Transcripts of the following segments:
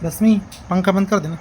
रश्मि, पंखा बंद कर देना।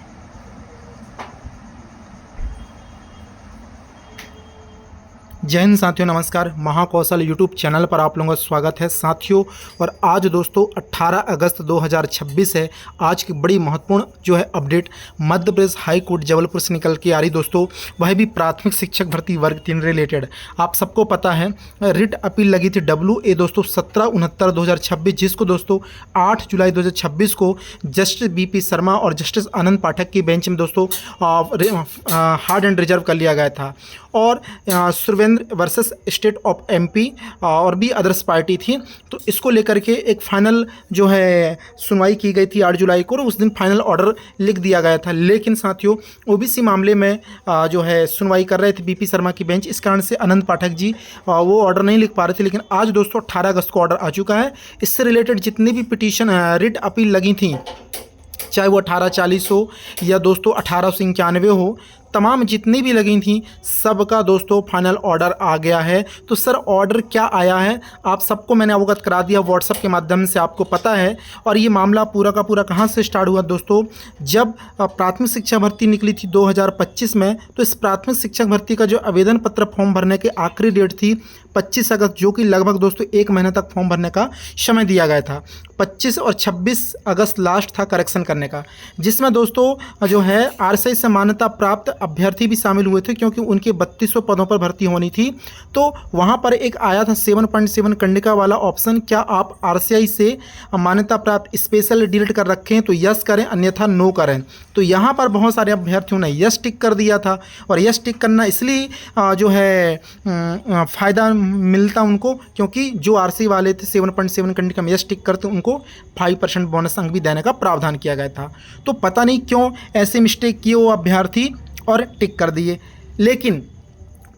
जय हिंद साथियों, नमस्कार। महाकौशल यूट्यूब चैनल पर आप लोगों का स्वागत है साथियों। और आज दोस्तों 18 अगस्त 2026 है। आज की बड़ी महत्वपूर्ण जो है update Madhya Pradesh high court Jabalpur से निकल के आ रही दोस्तों, वह भी प्राथमिक शिक्षक भर्ती वर्ग 3 रिलेटेड। आप सबको पता है रिट अपील लगी थी WA दोस्तों 1769/2026, जिसको दोस्तों 8 जुलाई 2026 को जस्टिस BP शर्मा और जस्टिस आनंद पाठक की बेंच में दोस्तों हार्ड एंड रिजर्व कर लिया गया था। और Surendra versus state of MP और भी अदर्स पार्टी थी, तो इसको लेकर के एक फाइनल जो है सुनवाई की गई थी 8 जुलाई को, और उस दिन फाइनल ऑर्डर लिख दिया गया था। लेकिन साथियों OBC मामले में जो है सुनवाई कर रहे थे BP शर्मा की बेंच, इस कारण से आनंद पाठक जी वो ऑर्डर नहीं लिख पा रहे थे। लेकिन आज दोस्तों 18 अगस्त को ऑर्डर आ चुका है। इससे रिलेटेड जितनी भी पिटीशन रिट अपील लगी थी, चाहे वो 1840 हो या दोस्तों 1891 हो, तमाम जितनी भी लगी थी सबका दोस्तों फाइनल ऑर्डर आ गया है। तो सर ऑर्डर क्या आया है आप सबको मैंने अवगत करा दिया व्हाट्सएप के माध्यम से, आपको पता है। और ये मामला पूरा का पूरा कहाँ से स्टार्ट हुआ दोस्तों, जब प्राथमिक शिक्षा भर्ती निकली थी 2025 में, तो इस प्राथमिक शिक्षक भर्ती का जो आवेदन पत्र फॉर्म भरने की आखिरी डेट थी 25 अगस्त, जो कि लगभग दोस्तों 1 महीने तक फॉर्म भरने का समय दिया गया था। 25 और 26 अगस्त लास्ट था करेक्शन करने का, जिसमें दोस्तों जो है RCI से मान्यता प्राप्त अभ्यर्थी भी शामिल हुए थे, क्योंकि उनके 3200 पदों पर भर्ती होनी थी। तो वहाँ पर एक आया था 7.7 कंडिका वाला ऑप्शन, क्या आप RCI से मान्यता प्राप्त स्पेशल डिलीट कर रखे हैं तो यस करें, अन्यथा नो करें। तो यहाँ पर बहुत सारे अभ्यर्थियों ने यस टिक कर दिया था। और यस टिक करना इसलिए जो है फ़ायदा मिलता उनको, क्योंकि जो RCI वाले थे 7.7 कंडिका में यस टिक करते उनको 5% बोनस अंक भी देने का प्रावधान किया गया था। तो पता नहीं क्यों ऐसे मिस्टेक किए वो अभ्यर्थी और टिक कर दिए। लेकिन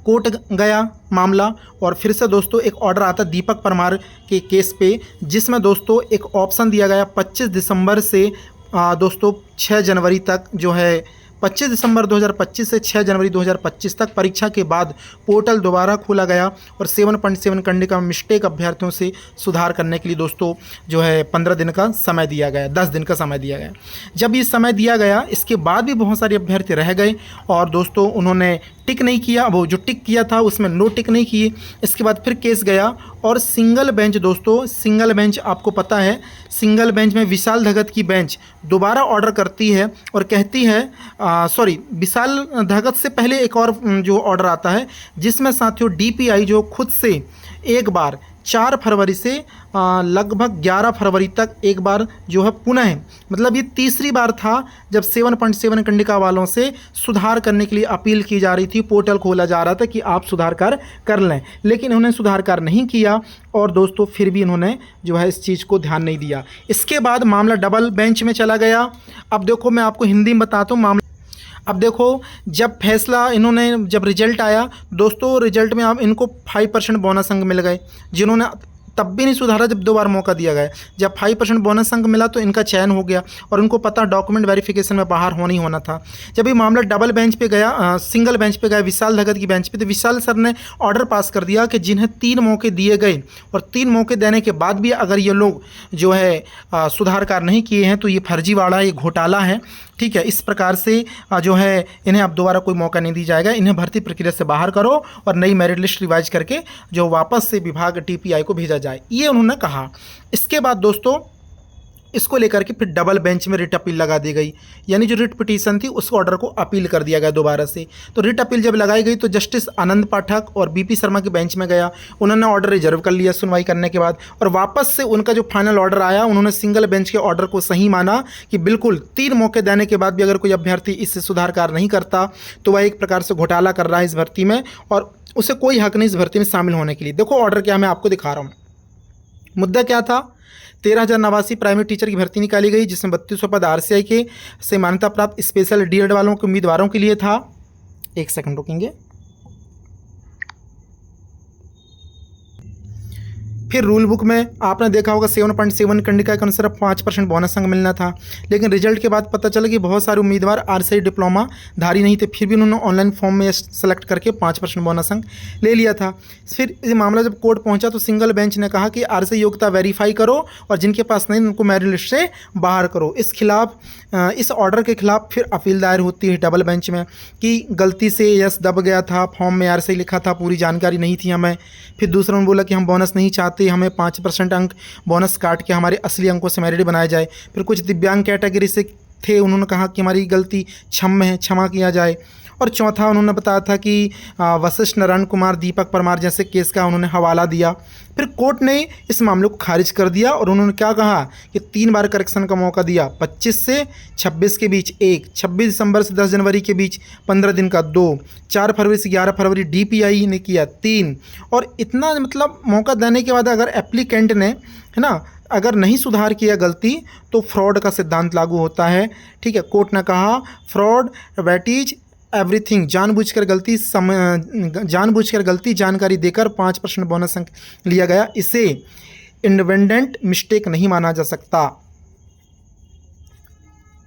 कोर्ट गया मामला, और फिर से दोस्तों एक ऑर्डर आता दीपक परमार के केस पे, जिसमें दोस्तों एक ऑप्शन दिया गया 25 दिसंबर से दोस्तों 6 जनवरी तक, जो है 25 दिसंबर 2025 से 6 जनवरी 2025 तक परीक्षा के बाद पोर्टल दोबारा खोला गया। और 7.7 कंडिका में मिस्टेक अभ्यर्थियों से सुधार करने के लिए दोस्तों जो है 15 दिन का समय दिया गया, 10 दिन का समय दिया गया। जब ये समय दिया गया, इसके बाद भी बहुत सारे अभ्यर्थी रह गए और दोस्तों उन्होंने टिक नहीं किया। वो जो टिक किया था उसमें नो टिक नहीं किए। इसके बाद फिर केस गया और सिंगल बेंच दोस्तों, सिंगल बेंच आपको पता है, सिंगल बेंच में विशाल धगत की बेंच दोबारा ऑर्डर करती है और कहती है विशाल धगत से पहले एक और जो ऑर्डर आता है, जिसमें साथियों DPI जो खुद से एक बार 4 फरवरी से लगभग 11 फरवरी तक एक बार जो है पुनः, मतलब ये तीसरी बार था जब 7.7 कंडिका वालों से सुधार करने के लिए अपील की जा रही थी, पोर्टल खोला जा रहा था कि आप सुधार कर लें। लेकिन इन्होंने सुधार कार्य नहीं किया और दोस्तों फिर भी इन्होंने जो है इस चीज़ को ध्यान नहीं दिया। इसके बाद मामला डबल बेंच में चला गया। अब देखो मैं आपको हिंदी में बताता हूँ मामला। अब देखो जब फैसला इन्होंने, जब रिजल्ट आया दोस्तों, रिजल्ट में अब इनको 5% बोनस अंक मिल गए, जिन्होंने तब भी नहीं सुधारा जब 2 बार मौका दिया गया। जब 5% बोनस अंक मिला तो इनका चयन हो गया और उनको पता डॉक्यूमेंट वेरिफिकेशन में बाहर होना ही होना था। जब ये मामला डबल बेंच पे गया, सिंगल बेंच पे गया विशाल धगत की बेंच पे, तो विशाल सर ने ऑर्डर पास कर दिया कि जिन्हें 3 मौके दिए गए और 3 मौके देने के बाद भी अगर ये लोग जो है सुधार कार्य नहीं किए हैं तो ये फर्जीवाड़ा, ये घोटाला है। ठीक है, इस प्रकार से जो है इन्हें अब दोबारा कोई मौका नहीं दी जाएगा। इन्हें भर्ती प्रक्रिया से बाहर करो और नई मेरिट लिस्ट रिवाइज करके जो वापस से विभाग DPI को भेजा जाए, ये उन्होंने कहा। इसके बाद दोस्तों इसको लेकर के फिर डबल बेंच में रिट अपील लगा दी गई, यानी जो रिट पिटीशन थी उस ऑर्डर को अपील कर दिया गया दोबारा से। तो रिट अपील जब लगाई गई तो जस्टिस आनंद पाठक और BP शर्मा के बेंच में गया, उन्होंने ऑर्डर रिजर्व कर लिया सुनवाई करने के बाद, और वापस से उनका जो फाइनल ऑर्डर आया, उन्होंने सिंगल बेंच के ऑर्डर को सही माना कि बिल्कुल 3 मौके देने के बाद भी अगर कोई अभ्यर्थी इससे सुधार कार्य नहीं करता तो वह एक प्रकार से घोटाला कर रहा है इस भर्ती में और उसे कोई हक नहीं इस भर्ती में शामिल होने के लिए। देखो ऑर्डर क्या मैं आपको दिखा रहा हूँ। मुद्दा क्या था, 13,089 प्राइमरी टीचर की भर्ती निकाली गई, जिसमें 3200 पद RCI के से मान्यता प्राप्त स्पेशल DED वालों के उम्मीदवारों के लिए था। एक सेकंड रुकेंगे। फिर रूल बुक में आपने देखा होगा 7.7 कंडिका के अनुसार 5% बोनस अंक मिलना था, लेकिन रिजल्ट के बाद पता चला कि बहुत सारे उम्मीदवार आरसीआई डिप्लोमा धारी नहीं थे, फिर भी उन्होंने ऑनलाइन फॉर्म में सेलेक्ट करके 5% बोनस अंक ले लिया था। फिर ये मामला जब कोर्ट पहुंचा तो सिंगल बेंच ने कहा कि आरसीआई योग्यता वेरीफाई करो और जिनके पास नहीं उनको मेरिट लिस्ट से बाहर करो। इस ऑर्डर के खिलाफ फिर अपील दायर होती है डबल बेंच में कि गलती से यस दब गया था, फॉर्म में आरसीआई लिखा था, पूरी जानकारी नहीं थी हमें। फिर दूसरों ने बोला कि हम बोनस नहीं चाहते, हमें 5% अंक बोनस काट के हमारे असली अंकों से मेरिट बनाया जाए। फिर कुछ दिव्यांग कैटेगरी से थे, उन्होंने कहा कि हमारी गलती क्षम्य है, क्षमा किया जाए। और चौथा उन्होंने बताया था कि वशिष्ठ नारायण कुमार, दीपक परमार जैसे केस का उन्होंने हवाला दिया। फिर कोर्ट ने इस मामले को खारिज कर दिया और उन्होंने क्या कहा कि 3 बार करेक्शन का मौका दिया, 25 से 26 के बीच 1, 26 दिसंबर से 10 जनवरी के बीच 15 दिन का 2, 4 फरवरी से 11 फरवरी डीपीआई ने किया 3। और इतना मतलब मौका देने के बाद अगर एप्लीकेंट ने, है ना, अगर नहीं सुधार किया गलती तो फ्रॉड का सिद्धांत लागू होता है। ठीक है, कोर्ट ने कहा फ्रॉड दैट इज एवरीथिंग, जानबूझकर गलती जानकारी देकर 5% बोनस अंक लिया गया, इसे इन्वेंडेंट मिस्टेक नहीं माना जा सकता।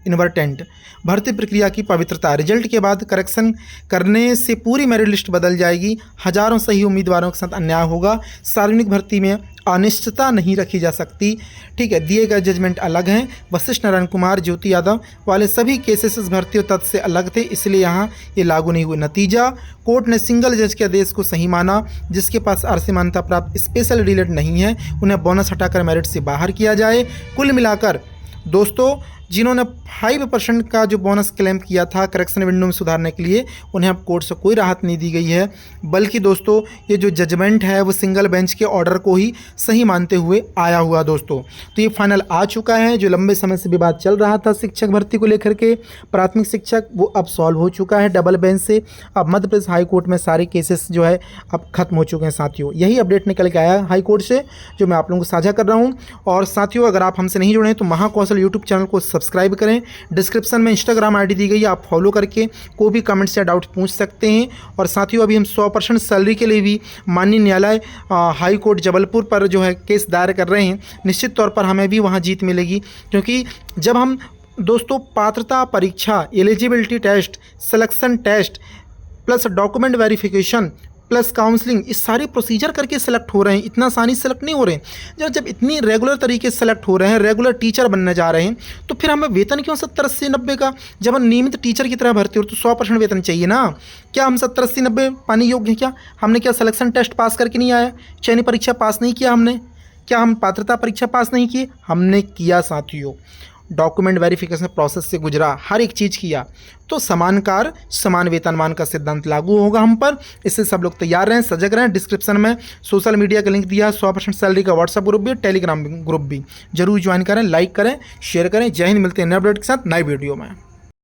इन्वर्टेंट भर्ती प्रक्रिया की पवित्रता, रिजल्ट के बाद करेक्शन करने से पूरी मेरिट लिस्ट बदल जाएगी, हजारों सही उम्मीदवारों के साथ अन्याय होगा, सार्वजनिक भर्ती में अनिश्चितता नहीं रखी जा सकती। ठीक है, दिए गए जजमेंट अलग हैं। वशिष्ठ नारायण कुमार, ज्योति यादव वाले सभी केसेस भर्ती और तथ्य से अलग थे, इसलिए यहाँ ये लागू नहीं हुए। नतीजा, कोर्ट ने सिंगल जज के आदेश को सही माना। जिसके पास आरसीआई मान्यता प्राप्त स्पेशल डिलेट नहीं है उन्हें बोनस हटाकर मेरिट से बाहर किया जाए। कुल मिलाकर दोस्तों, जिन्होंने 5% का जो बोनस क्लेम किया था करेक्शन विंडो में सुधारने के लिए, उन्हें अब कोर्ट से कोई राहत नहीं दी गई है, बल्कि दोस्तों ये जो जजमेंट है वो सिंगल बेंच के ऑर्डर को ही सही मानते हुए आया हुआ दोस्तों। तो ये फाइनल आ चुका है। जो लंबे समय से विवाद चल रहा था शिक्षक भर्ती को लेकर के, प्राथमिक शिक्षक, वो अब सॉल्व हो चुका है डबल बेंच से। अब मध्य प्रदेश हाई कोर्ट में सारे केसेस जो है अब खत्म हो चुके हैं साथियों। यही अपडेट निकल के आया हाई कोर्ट से, जो मैं आप लोगों को साझा कर रहा हूँ। और साथियों, अगर आप हमसे नहीं जुड़े हैं तो महाकौशल यूट्यूब चैनल को सब्सक्राइब करें। डिस्क्रिप्शन में इंस्टाग्राम आईडी दी गई है, आप फॉलो करके कोई भी कमेंट्स या डाउट पूछ सकते हैं। और साथियों, अभी हम 100% सैलरी के लिए भी माननीय न्यायालय हाई कोर्ट जबलपुर पर जो है केस दायर कर रहे हैं। निश्चित तौर पर हमें भी वहां जीत मिलेगी, क्योंकि जब हम दोस्तों पात्रता परीक्षा, eligibility test, selection test plus document verification plus counselling, इस सारी प्रोसीजर करके सेलेक्ट हो रहे हैं, इतना आसानी से सेलेक्ट नहीं हो रहे हैं। जब इतनी रेगुलर तरीके से सेलेक्ट हो रहे हैं, रेगुलर टीचर बनने जा रहे हैं, तो फिर हमें वेतन क्यों 70, 80, 90 का? जब हम नियमित टीचर की तरह भर्ती हो तो 100% वेतन चाहिए ना। क्या हम 70, 80, 90 पाने योग्य हैं? क्या हमने क्या सिलेक्शन टेस्ट पास करके नहीं आया? चयनित परीक्षा पास नहीं किया हमने? क्या हम पात्रता परीक्षा पास नहीं किए? हमने किया साथियों। डॉक्यूमेंट वेरिफिकेशन प्रोसेस से गुजरा, हर एक चीज़ किया, तो समान कार्य समान वेतनमान का सिद्धांत लागू होगा हम पर। इससे सब लोग तैयार रहें, सजग रहें। डिस्क्रिप्शन में सोशल मीडिया का लिंक दिया है, 100% सैलरी का व्हाट्सएप ग्रुप भी, टेलीग्राम ग्रुप भी, जरूर ज्वाइन करें, लाइक करें, शेयर करें। जय हिंद। मिलते हैं नए अपडेट के साथ नई वीडियो में।